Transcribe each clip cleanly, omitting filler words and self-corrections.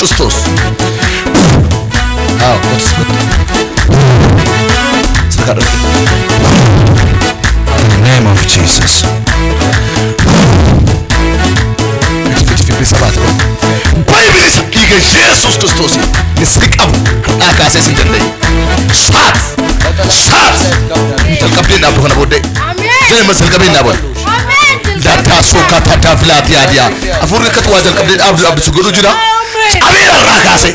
ክርስቶስ In the name of Jesus. Bible diga Jesus Christos nisqam akase sindalay sat talqabina abuna bodde amen masal qabina bod amen data soka tata flati adia afur katwa talqabina abdu sugudu jira amen rakase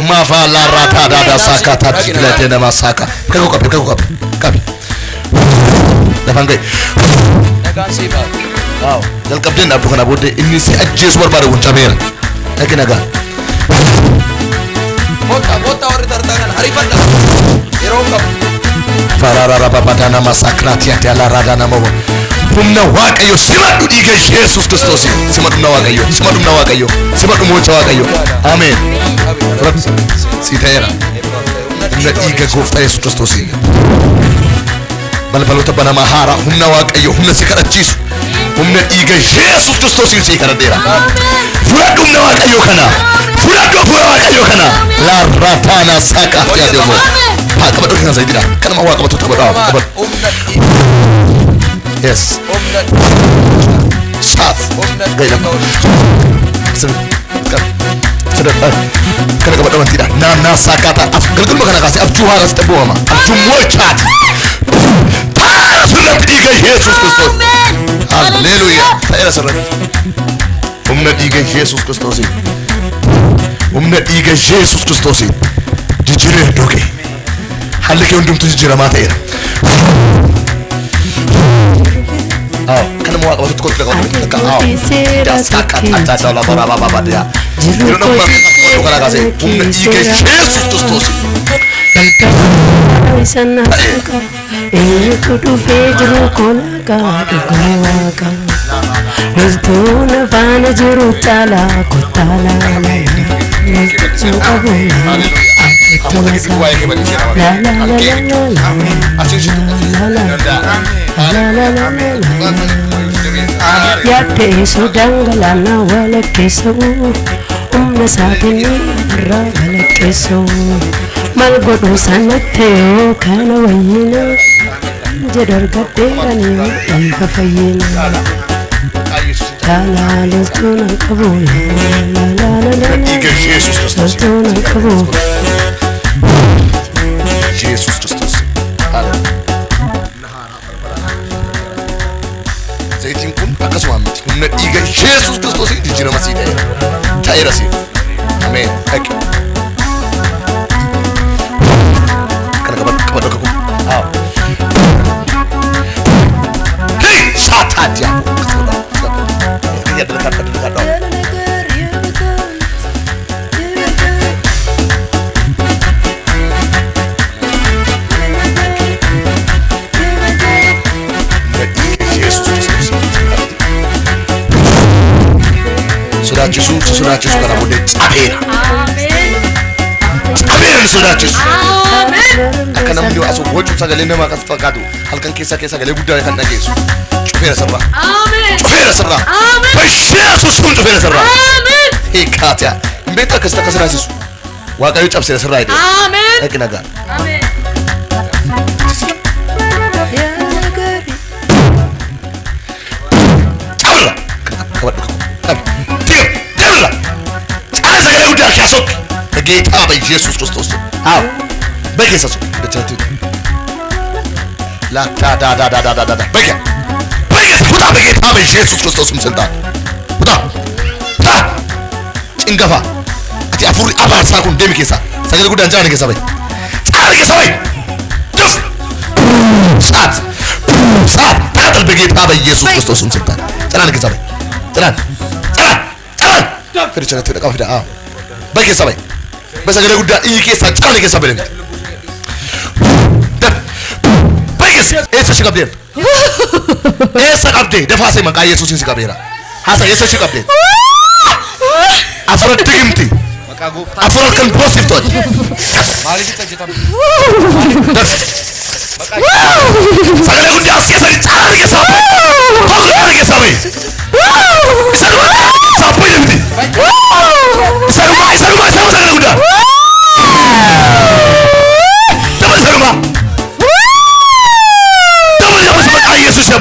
ma fa la rata dada sakata flati na masaka kako kapi dafangay nagasiba wow talqabina abuna bodde inni si ajjes barbare won tamera لكن أجا بوتا ورد أردان هريبنا يروكم فرارا بابانا مساكرات يا تلا رادانا مو هم نواك أيو سمعوا ديك يسوع كريستوس سمعوا نواك أيو سمعوا نواك أيو سمعوا موت نواك أيو آمين رب سيدنا نتيجة كوفتا يسوع كريستوس بل تبنا مهارة هم نواك أيو هم نسكرت جيسو هم نتيجة يسوع كريستوس يسكرت ديرا فلادم نواك أيو كنا فلادم نواك أيو كنا لا راتانا ساكا يا دمو ها كم تقولنا زيدنا كنا ما واقع بتوتابا يس شاف غير كنا كم تقولنا تيدا نا ساكاتا كل ما كنا كاسي أبجوها رستبوها ما أبجوه شات سنة تيجي يسوع كريستوس هاليلويا تأيلا سرّ umna diga Jesus Christos umna diga Jesus Christos jijire doge halike undum tu jijira mata ira kana mo wa tukot ka das kata la baba dia jiro no ko kana kase umna diga Jesus Christos sana e kudu fejro konaga dugawaga Nustuna vana juru tala kutala la ya te sudangala na wala keso umna satini ragala keso malgodo sanateo kana wayina jedar gatera ni alfa fayina la la lutuna kabul la diga Jesus Christos lutuna kabul Jesus Christos zaitin kun akaswa mit kun diga Jesus Christos dijira masida tayra si amen ak kana kabado ko hey satadia ya dekat dong. Sudah Yesus karena muda amin. Amin sudah Yesus. Akan namun dia asuh wajib saja lena makan sepakatu. Halkan kisah gale budaya kan Yesus. Cufera serba. Amin. Cufera serba. Amin. Yesus pun cufera serba. Amin. Hikatya. Beta kasta Yesus. Waka yucap serba itu. Amin. Ekin agak. Amin. Tabla. Kabat. Tabla. Asa gale udah kasuk. Begitu apa Yesus Kristus. Aw. Bagi sasuk. Betul. La da. Bagi. Puta begitu apa Yesus Kristus mensentak. Puta. Ingafa. Ati afuri apa sakun demi kisah. Sagale gudan jangan kisah bay. Jangan kisah bay. Duf. Saat. Tatal begitu apa Yesus Kristus mensentak. Jangan kisah bay. Jangan. Kerja tidak kau tidak. Bagi kisah bay. Sagale gudan ini kisah. Jangan kisah bay. Esa sikap dia. Esa abde. Defa saya maka Yesus ini sikap dia. Hasa Yesus sikap dia. Afro tigimti. Afro kan positif tuh. Mari kita jatuh. Saya udah asyik saya cari ke sampai. Kau cari ke sampai. Bisa sampai nanti. Saya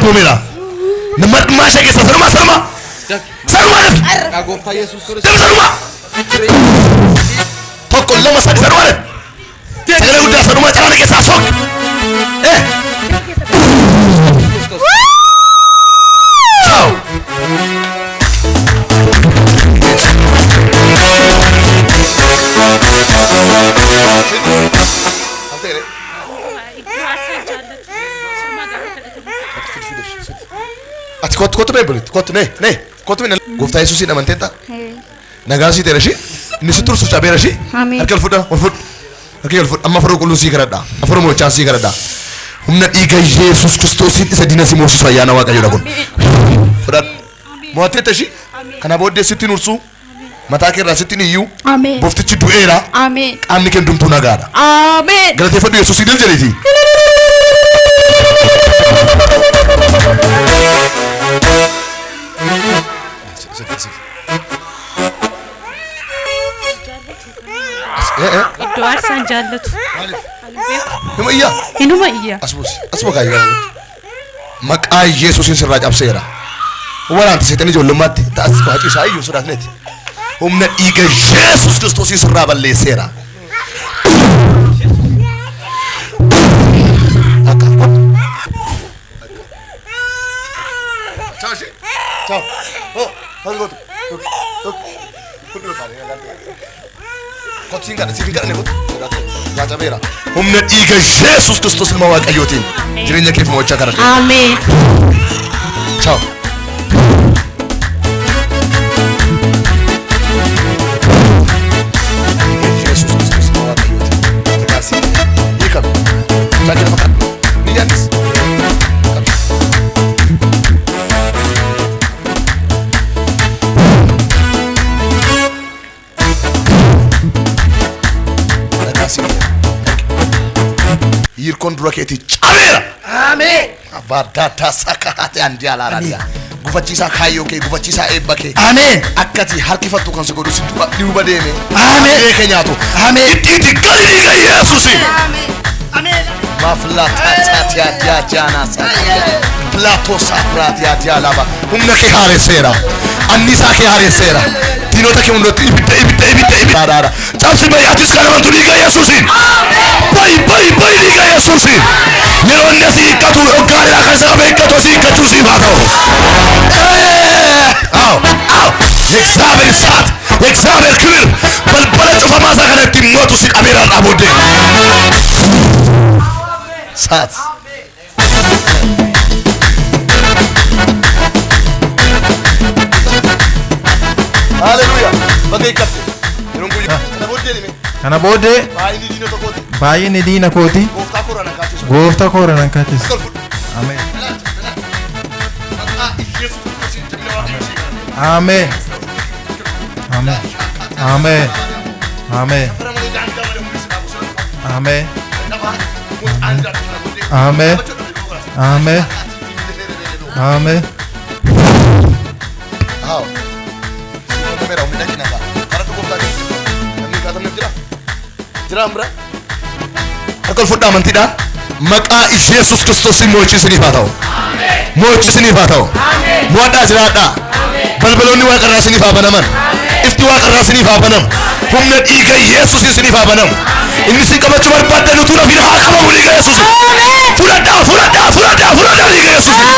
دومينا نمت ما شيء سرما سرما سرما Gooftaa Yesuus Kiristoos. سرما تقول لما سرما سجل ودا سرما ترى كيسا سوق إيه ciao ati kottu mee bulit kottu nee kottu mee gooftaa Yesuusiin amanteetta nagaasii ta'e shi inni si tursu cabeera shi harka ol fudha harka ol fudha amma afur qulqulluu sii kadhadha afur moochaan sii kadhadha humna dhiiga Yesuus Kiristoosiin isa diina si moosisu ayyaana Waaqayyoodha kun fudhadhu mo'atteetta shi kana booddee sitti nursu mataa kee irraa sitti niyyuu booftichi du'eera qaamni kee hundumtuu nagaadha galateeffadhu Yesuusiin il jedhiti Doar sanjallatu. Inuma iya. Asbos kaya. Maqaa Yesuusin sirraa cabseera. Waraanti seetanii ijoollummaatti taas waajii isaa iyyuu sodaatneeti. Humna dhiiga Yesuus Kiristoosiin sirraa balleesseera. Ciao. Oh, how's it Kotiin kan sifin kan nebut. Ya jamera. Humna dhiiga Yesuus Kiristoos ilma Waaqayyootiin jireenya keef mo'achaa kadhadha. Amen. Ciao. Yesuus Kiristoos ilma Waaqayyootiin. Terkasih. Ikam. Jangan makan. Niyanis. Yirkon dura keeti cabeera. Amen. Abadata sakate andiala radia. Gufachiisa kaayoo kee gufachiisa eebba kee. Amen. Akkati harkifattu kan si godhu si duuba deeme. Amen. Eeke nyaatu. Amen. Itti galii kan Yesuusi. Amen. Maflata tatia dia jana sa. Plato sapratia dia laba. Humna kee haareseera. Annisaa kee haareseera. Diinota kee hundatti ibidda daara. Cabsi bayyaatis kan amantu dhiiga Yesuusiin. Bayi dhiiga Yesuusiin. Yeroo inni asii hiikkatu hoggaadhaa kan isa qabee hiikkatu asii hiikkachuu siif haa ta'u. የእግዚአብሔር እሳት የእግዚአብሔር ክብር በልበለ ጩፈማ isaa kana ittiin mootu si qabeeraan dhaabooddee. እሳት ሃሌሉያ baga hiikkatte yeroon guyyaa kana booddee dhime Kana booddee baay'inni diinota kooti baay'inni diina kooti gooftaa koo irraa nakaachisu. gooftaa koo irraa nakaachisu. Amen. Amen. Amen. Amen. Amen. Amen. Amen. Amen. Amen. Akal fudhaa amantiidhaan maqaa Yesuus Kiristoosiin mo'achiisaniif haa ta'u. Mo'achiisaniif haa ta'u. Mo'adhaa jiraadhaa. Balbaloonni waaqarraa isiniif haa banaman. Ifti waaqarraa isiniif haa banamu. Humna dhiiga Yesuusiin isiniif haa banamu. Inni isin qabachuu barbaaddan utuu nafiin haa qabamu dhiiga Yesuusiin. Fudhadhaa dhiiga Yesuusiin.